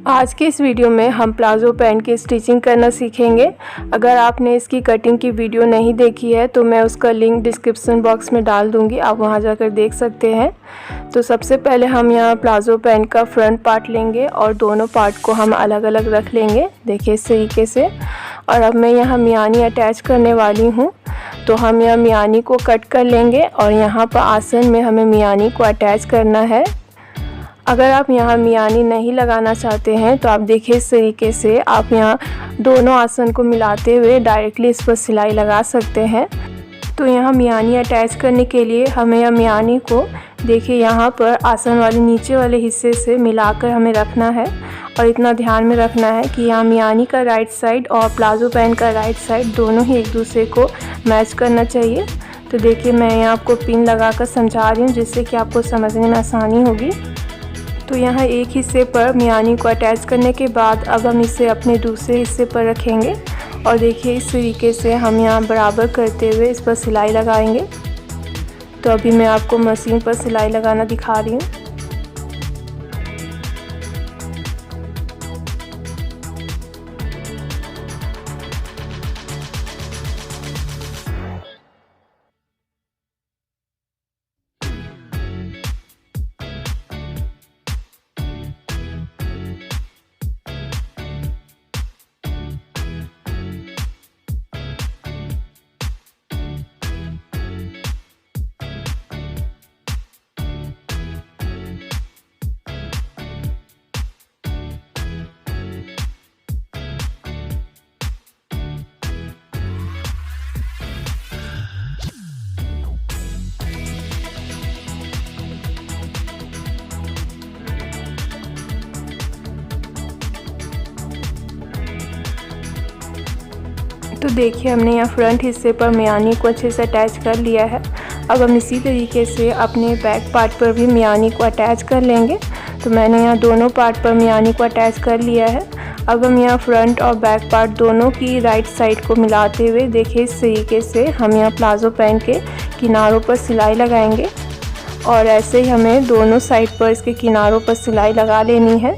आज के इस वीडियो में हम प्लाज़ो पैंट की स्टिचिंग करना सीखेंगे। अगर आपने इसकी कटिंग की वीडियो नहीं देखी है तो मैं उसका लिंक डिस्क्रिप्शन बॉक्स में डाल दूंगी, आप वहां जाकर देख सकते हैं। तो सबसे पहले हम यहाँ प्लाज़ो पैंट का फ्रंट पार्ट लेंगे और दोनों पार्ट को हम अलग अलग रख लेंगे, देखिए इस तरीके से। और अब मैं यहाँ मियानी अटैच करने वाली हूँ, तो हम यहाँ मियानी को कट कर लेंगे और यहाँ पर आसन में हमें मियानी को अटैच करना है। अगर आप यहाँ मियानी नहीं लगाना चाहते हैं तो आप देखिए इस तरीके से आप यहाँ दोनों आसन को मिलाते हुए डायरेक्टली इस पर सिलाई लगा सकते हैं। तो यहाँ मियानी अटैच करने के लिए हमें यहाँ मियानी को देखिए यहाँ पर आसन वाले नीचे वाले हिस्से से मिलाकर हमें रखना है। और इतना ध्यान में रखना है कि यहाँ मियानी का राइट साइड और प्लाज़ो पैंट का राइट साइड दोनों ही एक दूसरे को मैच करना चाहिए। तो देखिए मैं यहाँ आपको पिन लगाकर समझा रही हूँ जिससे कि आपको समझने में आसानी होगी। तो यहाँ एक हिस्से पर मियानी को अटैच करने के बाद अब हम इसे अपने दूसरे हिस्से पर रखेंगे और देखिए इस तरीके से हम यहाँ बराबर करते हुए इस पर सिलाई लगाएंगे। तो अभी मैं आपको मशीन पर सिलाई लगाना दिखा रही हूँ। तो देखिए हमने यहाँ फ्रंट हिस्से पर मियानी को अच्छे से अटैच कर लिया है। अब हम इसी तरीके से अपने बैक पार्ट पर भी मियानी को अटैच कर लेंगे। तो मैंने यहाँ दोनों पार्ट पर मियानी को अटैच कर लिया है। अब हम यहाँ फ्रंट और बैक पार्ट दोनों की राइट साइड को मिलाते हुए देखिए इस तरीके से हम यहाँ प्लाज़ो पैंट के किनारों पर सिलाई लगाएंगे। और ऐसे ही हमें दोनों साइड पर इसके किनारों पर सिलाई लगा लेनी है।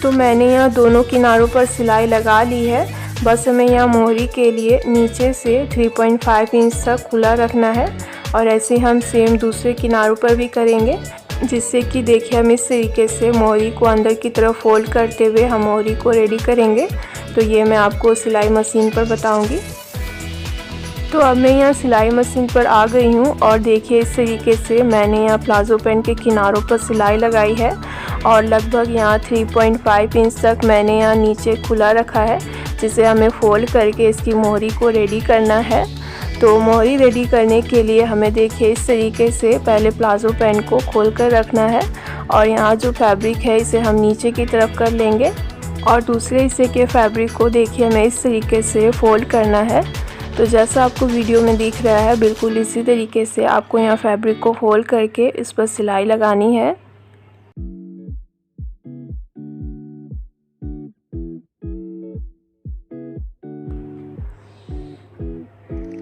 तो मैंने यहाँ दोनों किनारों पर सिलाई लगा ली है। बस हमें यहाँ मोहरी के लिए नीचे से 3.5 इंच तक खुला रखना है और ऐसे हम सेम दूसरे किनारों पर भी करेंगे, जिससे कि देखिए हम इस तरीके से मोहरी को अंदर की तरफ फोल्ड करते हुए हम मोहरी को रेडी करेंगे। तो ये मैं आपको सिलाई मशीन पर बताऊंगी। तो अब मैं यहाँ सिलाई मशीन पर आ गई हूँ और देखिए इस तरीके से मैंने यहाँ प्लाज़ो पैंट के किनारों पर सिलाई लगाई है और लगभग यहाँ 3.5 इंच तक मैंने यहाँ नीचे खुला रखा है, जिसे हमें फोल्ड करके इसकी मोहरी को रेडी करना है। तो मोहरी रेडी करने के लिए हमें देखिए इस तरीके से पहले प्लाज़ो पैंट को खोल कर रखना है और यहाँ जो फैब्रिक है इसे हम नीचे की तरफ कर लेंगे और दूसरे हिस्से के फैब्रिक को देखिए हमें इस तरीके से फोल्ड करना है। तो जैसा आपको वीडियो में दिख रहा है बिल्कुल इसी तरीके से आपको यहाँ फैब्रिक को फोल्ड करके इस पर सिलाई लगानी है।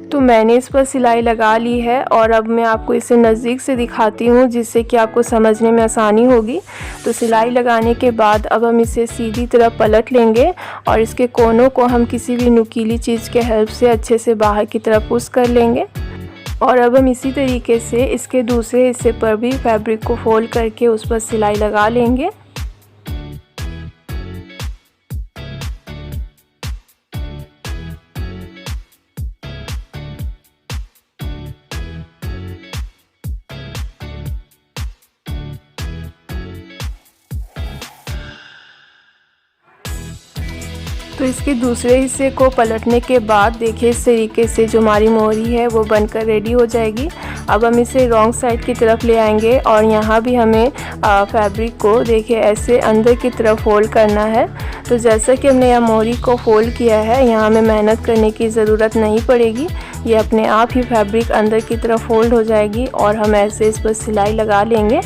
तो मैंने इस पर सिलाई लगा ली है और अब मैं आपको इसे नज़दीक से दिखाती हूँ जिससे कि आपको समझने में आसानी होगी। तो सिलाई लगाने के बाद अब हम इसे सीधी तरफ पलट लेंगे और इसके कोनों को हम किसी भी नुकीली चीज़ के हेल्प से अच्छे से बाहर की तरफ पुश कर लेंगे। और अब हम इसी तरीके से इसके दूसरे हिस्से पर भी फैब्रिक को फोल्ड करके उस पर सिलाई लगा लेंगे। तो इसके दूसरे हिस्से को पलटने के बाद देखिए इस तरीके से जो हमारी मोहरी है वो बनकर रेडी हो जाएगी। अब हम इसे रॉन्ग साइड की तरफ ले आएंगे और यहाँ भी हमें फैब्रिक को देखिए ऐसे अंदर की तरफ फोल्ड करना है। तो जैसा कि हमने यहाँ मोहरी को फोल्ड किया है, यहाँ हमें मेहनत करने की ज़रूरत नहीं पड़ेगी, ये अपने आप ही फैब्रिक अंदर की तरफ फोल्ड हो जाएगी और हम ऐसे इस पर सिलाई लगा लेंगे।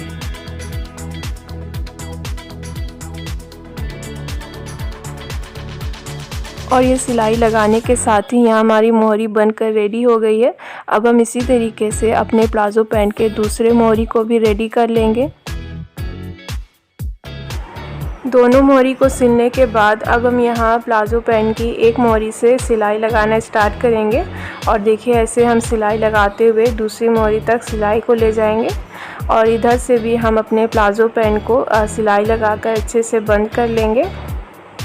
और ये सिलाई लगाने के साथ ही यहाँ हमारी मोहरी बनकर रेडी हो गई है। अब हम इसी तरीके से अपने प्लाज़ो पैंट के दूसरे मोहरी को भी रेडी कर लेंगे। दोनों मोहरी को सिलने के बाद अब हम यहाँ प्लाज़ो पैंट की एक मोहरी से सिलाई लगाना स्टार्ट करेंगे। और देखिए ऐसे हम सिलाई लगाते हुए दूसरी मोहरी तक सिलाई को ले जाएंगे और इधर से भी हम अपने प्लाज़ो पैंट को सिलाई लगाकर अच्छे से बंद कर लेंगे।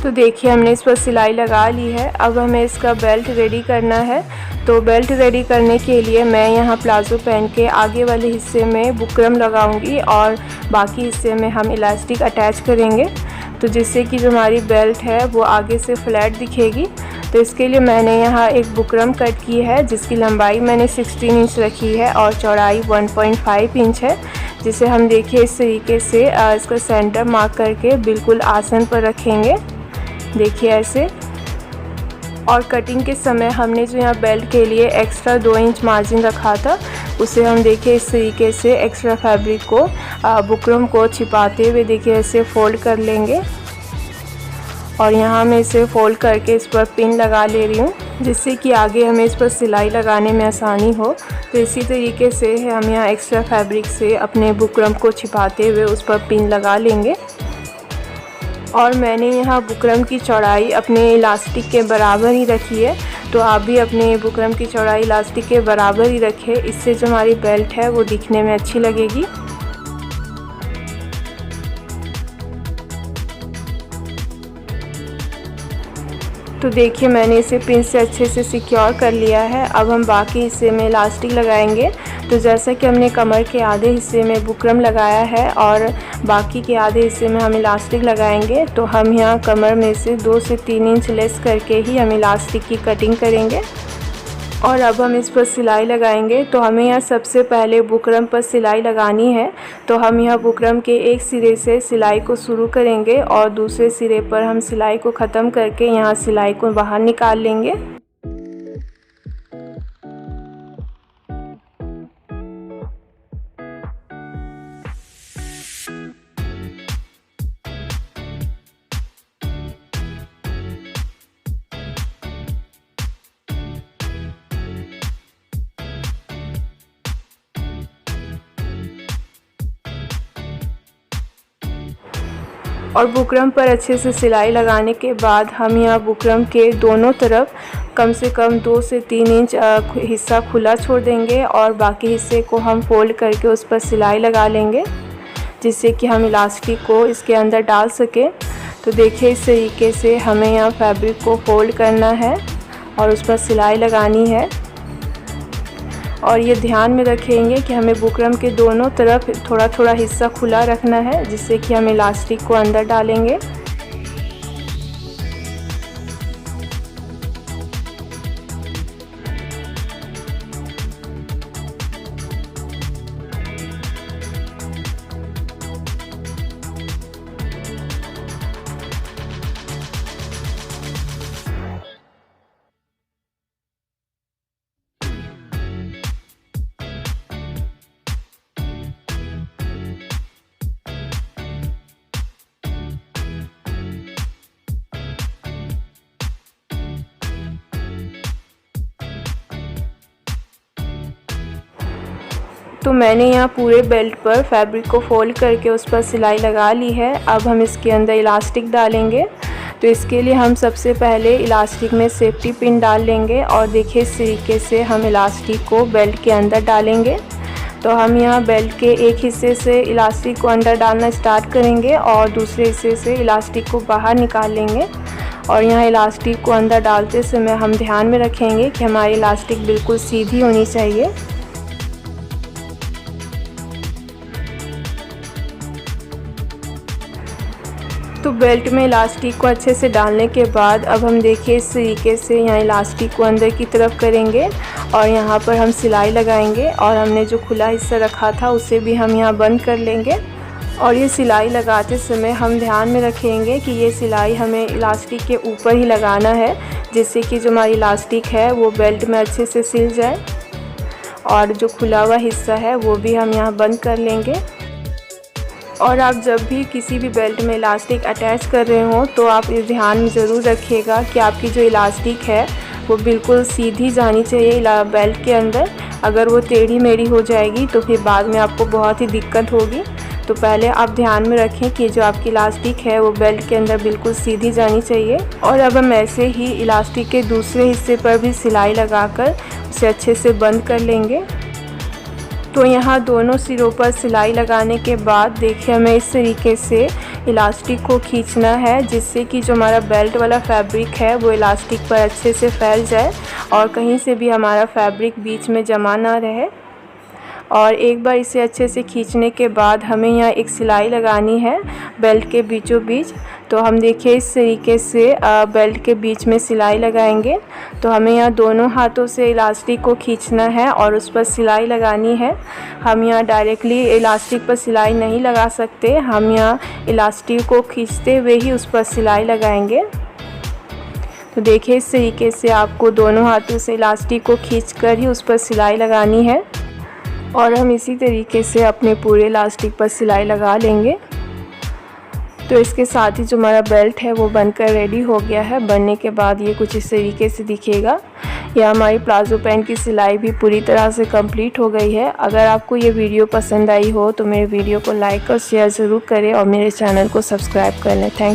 तो देखिए हमने इस पर सिलाई लगा ली है। अब हमें इसका बेल्ट रेडी करना है। तो बेल्ट रेडी करने के लिए मैं यहाँ प्लाज़ो पैंट के आगे वाले हिस्से में बुकरम लगाऊंगी और बाकी हिस्से में हम इलास्टिक अटैच करेंगे, तो जिससे कि जो हमारी बेल्ट है वो आगे से फ्लैट दिखेगी। तो इसके लिए मैंने यहाँ एक बुकरम कट की है जिसकी लंबाई मैंने 16 इंच रखी है और चौड़ाई 1.5 इंच है, जिसे हम देखिए इस तरीके से इसका सेंटर मार्क करके बिल्कुल आसन पर रखेंगे। देखिए ऐसे। और कटिंग के समय हमने जो यहाँ बेल्ट के लिए एक्स्ट्रा 2 इंच मार्जिन रखा था उसे हम देखिए इस तरीके से एक्स्ट्रा फैब्रिक को बुकरम को छिपाते हुए देखिए ऐसे फोल्ड कर लेंगे। और यहाँ मैं इसे फोल्ड करके इस पर पिन लगा ले रही हूँ, जिससे कि आगे हमें इस पर सिलाई लगाने में आसानी हो। तो इसी तरीके से हम यहाँ एक्स्ट्रा फैब्रिक से अपने बुकरम को छिपाते हुए उस पर पिन लगा लेंगे। और मैंने यहाँ बुकरम की चौड़ाई अपने इलास्टिक के बराबर ही रखी है, तो आप भी अपने बुकरम की चौड़ाई इलास्टिक के बराबर ही रखें। इससे जो हमारी बेल्ट है वो दिखने में अच्छी लगेगी। तो देखिए मैंने इसे पिन से अच्छे से सिक्योर कर लिया है। अब हम बाकी हिस्से में इलास्टिक लगाएंगे। तो जैसा कि हमने कमर के आधे हिस्से में बुकरम लगाया है और बाकी के आधे हिस्से में हम इलास्टिक लगाएंगे, तो हम यहाँ कमर में से 2 से 3 इंच लेस करके ही हम इलास्टिक की कटिंग करेंगे। और अब हम इस पर सिलाई लगाएंगे। तो हमें यहाँ सबसे पहले बुकरम पर सिलाई लगानी है। तो हम यहाँ बुकरम के एक सिरे से सिलाई को शुरू करेंगे और दूसरे सिरे पर हम सिलाई को ख़त्म करके यहाँ सिलाई को बाहर निकाल लेंगे। और बुकरम पर अच्छे से सिलाई लगाने के बाद हम यहाँ बुकरम के दोनों तरफ कम से कम 2 से 3 इंच हिस्सा खुला छोड़ देंगे और बाकी हिस्से को हम फोल्ड करके उस पर सिलाई लगा लेंगे, जिससे कि हम इलास्टिक को इसके अंदर डाल सकें। तो देखिए इस तरीके से हमें यहाँ फैब्रिक को फोल्ड करना है और उस पर सिलाई लगानी है। और ये ध्यान में रखेंगे कि हमें बुकरम के दोनों तरफ थोड़ा थोड़ा हिस्सा खुला रखना है, जिससे कि हम इलास्टिक को अंदर डालेंगे। तो मैंने यहाँ पूरे बेल्ट पर फैब्रिक को फोल्ड करके उस पर सिलाई लगा ली है। अब हम इसके अंदर इलास्टिक डालेंगे। तो इसके लिए हम सबसे पहले इलास्टिक में सेफ्टी पिन डाल लेंगे और देखिए इस तरीके से हम इलास्टिक को बेल्ट के अंदर डालेंगे। तो हम यहाँ बेल्ट के एक हिस्से से इलास्टिक को अंदर डालना स्टार्ट करेंगे और दूसरे हिस्से से इलास्टिक को बाहर निकाल लेंगे। और यहाँ इलास्टिक को अंदर डालते समय हम ध्यान में रखेंगे कि हमारी इलास्टिक बिल्कुल सीधी होनी चाहिए। तो बेल्ट में इलास्टिक को अच्छे से डालने के बाद अब हम देखिए इस तरीके से यहाँ इलास्टिक को अंदर की तरफ करेंगे और यहाँ पर हम सिलाई लगाएंगे और हमने जो खुला हिस्सा रखा था उसे भी हम यहाँ बंद कर लेंगे। और ये सिलाई लगाते समय हम ध्यान में रखेंगे कि ये सिलाई हमें इलास्टिक के ऊपर ही लगाना है, जिससे कि जो हमारी इलास्टिक है वो बेल्ट में अच्छे से सिल जाए। और जो खुला हुआ हिस्सा है वो भी हम यहाँ बंद कर लेंगे। और आप जब भी किसी भी बेल्ट में इलास्टिक अटैच कर रहे हो तो आप इस ध्यान में ज़रूर रखिएगा कि आपकी जो इलास्टिक है वो बिल्कुल सीधी जानी चाहिए बेल्ट के अंदर। अगर वो टेढ़ी मेढ़ी हो जाएगी तो फिर बाद में आपको बहुत ही दिक्कत होगी। तो पहले आप ध्यान में रखें कि जो आपकी इलास्टिक है वो बेल्ट के अंदर बिल्कुल सीधी जानी चाहिए। और अब हम ऐसे ही इलास्टिक के दूसरे हिस्से पर भी सिलाई लगाकर उसे अच्छे से बंद कर लेंगे। तो यहाँ दोनों सिरों पर सिलाई लगाने के बाद देखिए हमें इस तरीके से इलास्टिक को खींचना है, जिससे कि जो हमारा बेल्ट वाला फैब्रिक है वो इलास्टिक पर अच्छे से फैल जाए और कहीं से भी हमारा फैब्रिक बीच में जमा ना रहे। और एक बार इसे अच्छे से खींचने के बाद हमें यहाँ एक सिलाई लगानी है बेल्ट के बीचों बीच। तो हम देखिए इस तरीके से बेल्ट के बीच में सिलाई लगाएंगे। तो हमें यहाँ दोनों हाथों से इलास्टिक को खींचना है और उस पर सिलाई लगानी है। हम यहाँ डायरेक्टली इलास्टिक पर सिलाई नहीं लगा सकते, हम यहाँ इलास्टिक को खींचते हुए ही उस पर सिलाई लगाएंगे। तो देखिए इस तरीके से आपको दोनों हाथों से इलास्टिक को खींचकर ही उस पर सिलाई लगानी है और हम इसी तरीके से अपने पूरे इलास्टिक पर सिलाई लगा लेंगे। तो इसके साथ ही जो हमारा बेल्ट है वो बनकर रेडी हो गया है। बनने के बाद ये कुछ इस तरीके से दिखेगा। यह हमारी प्लाज़ो पैंट की सिलाई भी पूरी तरह से कंप्लीट हो गई है। अगर आपको ये वीडियो पसंद आई हो तो मेरे वीडियो को लाइक और शेयर ज़रूर करें और मेरे चैनल को सब्सक्राइब कर लें। थैंक्स।